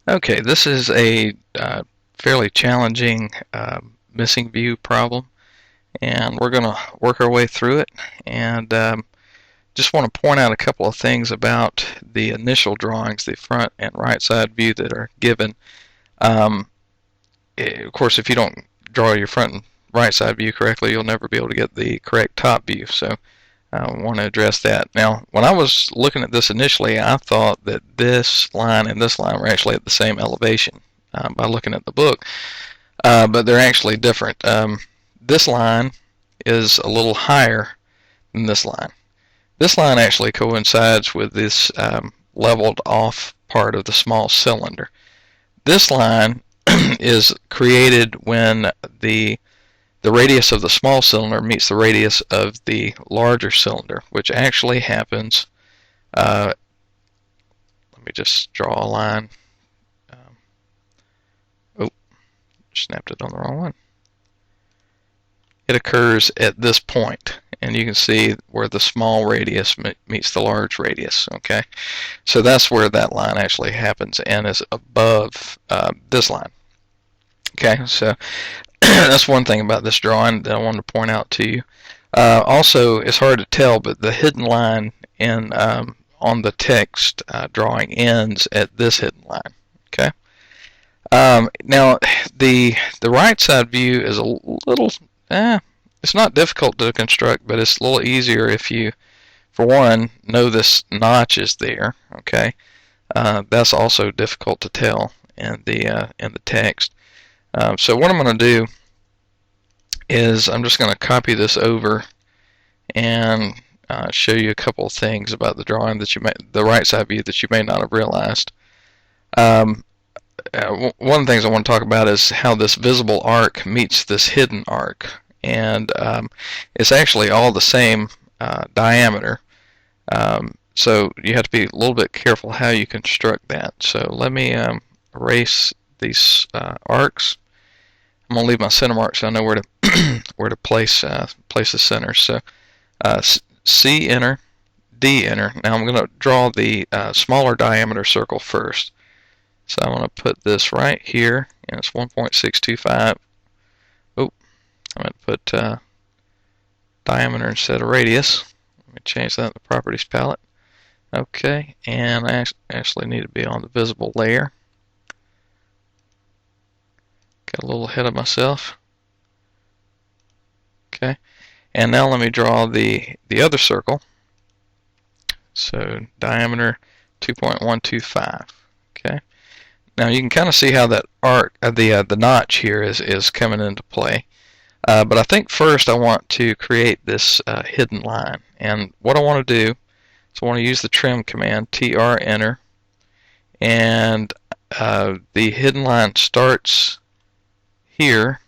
Okay, this is a fairly challenging missing view problem, and we're going to work our way through it. And just want to point out a couple of things about the initial drawings, the front and right side view that are given. Um, of course, if you don't draw your front and right side view correctly, you'll never be able to get the correct top view. So I want to address that. Now, when I was looking at this initially, I thought that this line and this line were actually at the same elevation by looking at the book, but they're actually different. This line is a little higher than this line. This line actually coincides with this leveled off part of the small cylinder. This line is created when the radius of the small cylinder meets the radius of the larger cylinder, which actually happens. Let me just draw a line. Um, oh, snapped it on the wrong one. It occurs at this point, and you can see where the small radius meets the large radius. Okay, so that's where that line actually happens and is above this line. Okay, so that's one thing about this drawing that I wanted to point out to you. Also, it's hard to tell, but the hidden line in on the text drawing ends at this hidden line. Okay. Now, the right side view is a little. It's not difficult to construct, but it's a little easier if you, for one, know this notch is there. Okay. That's also difficult to tell in the text. So what I'm going to do is I'm just going to copy this over and show you a couple of things about the drawing that the right side view that you may not have realized. Um, One of the things I want to talk about is how this visible arc meets this hidden arc, and it's actually all the same diameter. So you have to be a little bit careful how you construct that. So let me erase these arcs. I'm gonna leave my center mark so I know where to where to place place the center. So C enter, D enter. Now I'm going to draw the smaller diameter circle first. So I'm going to put this right here, and it's 1.625. Oh, I'm going to put diameter instead of radius. Let me change that in the properties palette. Okay, and I actually need to be on the visible layer. Got a little ahead of myself. Okay, and now let me draw the other circle. So diameter 2.125. Okay. Now you can kind of see how that arc, the notch here is coming into play. But I think first I want to create this hidden line, and what I want to do is I want to use the trim command, tr enter, and the hidden line starts here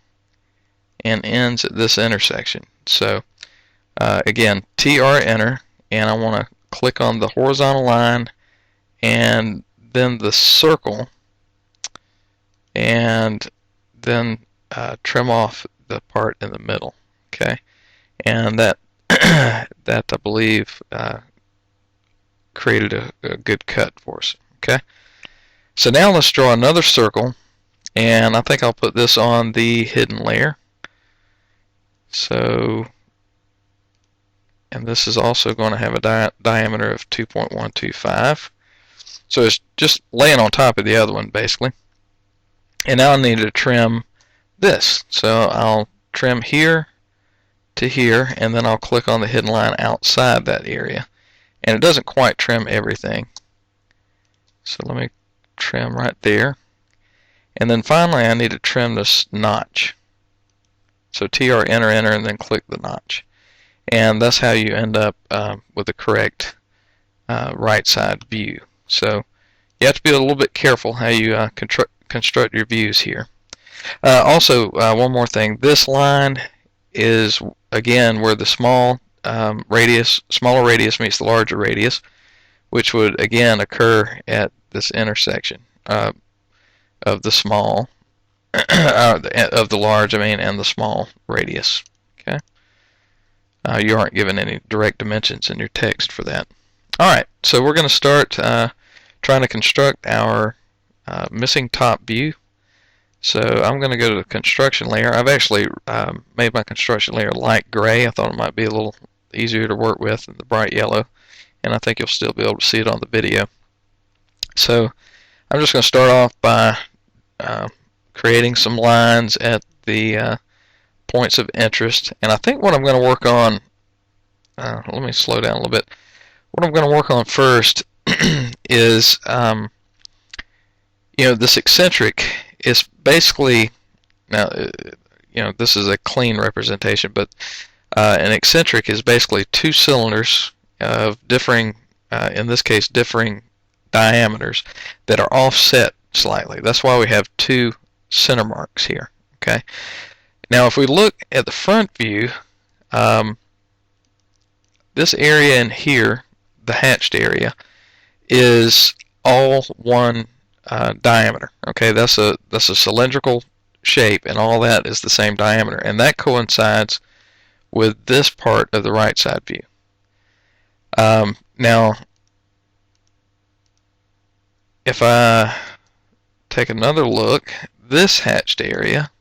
and ends at this intersection. So again, tr enter, and I want to click on the horizontal line and then the circle, and then trim off the part in the middle. Okay, and that that I believe created a good cut for us. Okay, so now let's draw another circle, and I think I'll put this on the hidden layer. So, and this is also going to have a diameter of 2.125. So it's just laying on top of the other one, basically. And now I need to trim this. So I'll trim here to here, and then I'll click on the hidden line outside that area. And it doesn't quite trim everything. So let me trim right there. And then finally I need to trim this notch. So tr enter enter and then click the notch. And that's how you end up with the correct right side view. So you have to be a little bit careful how you construct your views here. Also, one more thing. This line is again where the smaller radius meets the larger radius, which would again occur at this intersection of the small, of the large, and the small radius. Okay. You aren't given any direct dimensions in your text for that. Alright, so we're going to start trying to construct our missing top view. So I'm going to go to the construction layer. I've actually made my construction layer light gray. I thought it might be a little easier to work with than the bright yellow, and I think you'll still be able to see it on the video. So I'm just going to start off by creating some lines at the points of interest, and I think what I'm going to work on, let me slow down a little bit. What I'm going to work on first is, this eccentric is basically, now, this is a clean representation, but an eccentric is basically two cylinders of differing, in this case, differing diameters that are offset slightly. That's why we have two center marks here. Okay. Now, if we look at the front view, this area in here, the hatched area, is all one diameter. Okay, that's a cylindrical shape, and all that is the same diameter, and that coincides with this part of the right side view. Now, if I take another look, this hatched area,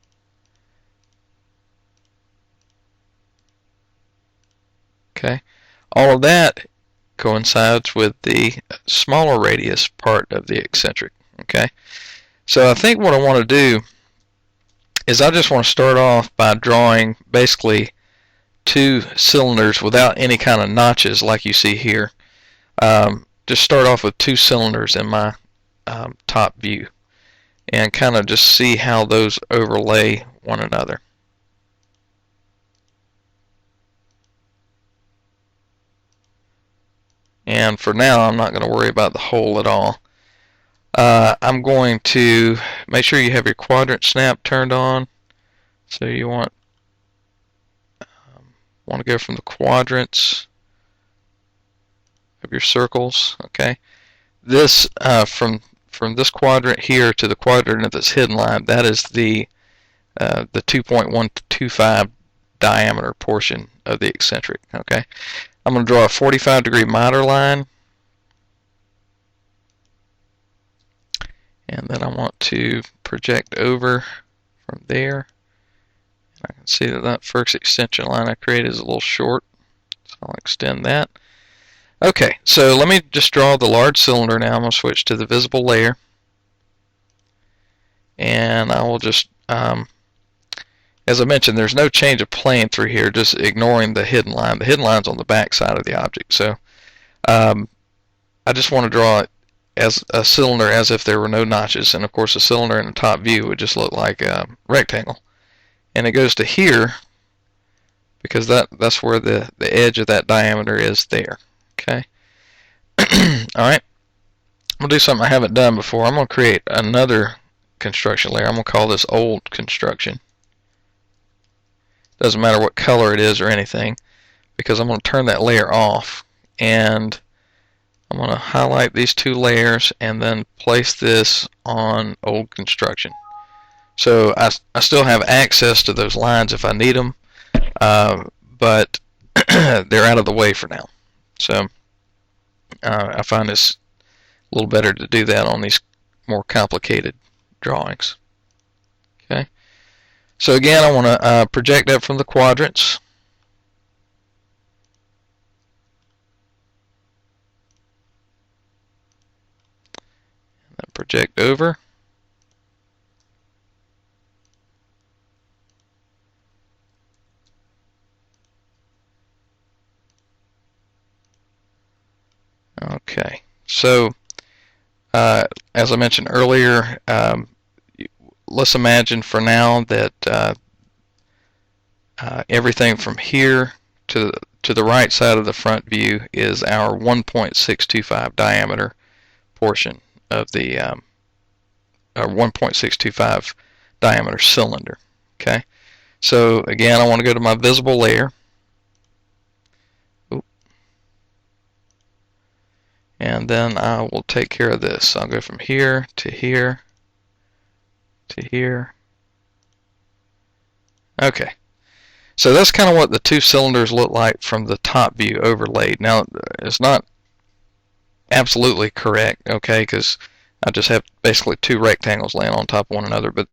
okay, all of that coincides with the smaller radius part of the eccentric. Okay, so I think what I want to do is I just want to start off by drawing basically two cylinders without any kind of notches like you see here. Just start off with two cylinders in my top view and kind of just see how those overlay one another. And for now, I'm not going to worry about the hole at all. I'm going to make sure you have your quadrant snap turned on. So you want to go from the quadrants of your circles. Okay, this from this quadrant here to the quadrant of this hidden line, that is the 2.125 diameter portion of the eccentric. Okay, I'm going to draw a 45-degree miter line. And then I want to project over from there. I can see that that first extension line I created is a little short, so I'll extend that. Okay, so let me just draw the large cylinder now. I'm going to switch to the visible layer. And I will just, as I mentioned, there's no change of plane through here, just ignoring the hidden line. The hidden line's on the back side of the object. So I just want to draw it as a cylinder as if there were no notches, and of course a cylinder in the top view would just look like a rectangle. And it goes to here because that's where the edge of that diameter is there. Okay. Alright, I'm going to do something I haven't done before. I'm going to create another construction layer. I'm going to call this old construction. Doesn't matter what color it is or anything, because I'm going to turn that layer off, and I'm going to highlight these two layers and then place this on old construction. So I still have access to those lines if I need them, but they're out of the way for now. So I find this a little better to do that on these more complicated drawings. Okay. So again, I want to project up from the quadrants. Project over. Okay, so as I mentioned earlier, let's imagine for now that everything from here to the right side of the front view is our 1.625 diameter portion of the 1.625 diameter cylinder. Okay, so again, I want to go to my visible layer. Oop. And then I will take care of this. I'll go from here to here to here. Okay, so that's kind of what the two cylinders look like from the top view overlaid. Now, it's not absolutely correct, okay, because I just have basically two rectangles laying on top of one another, but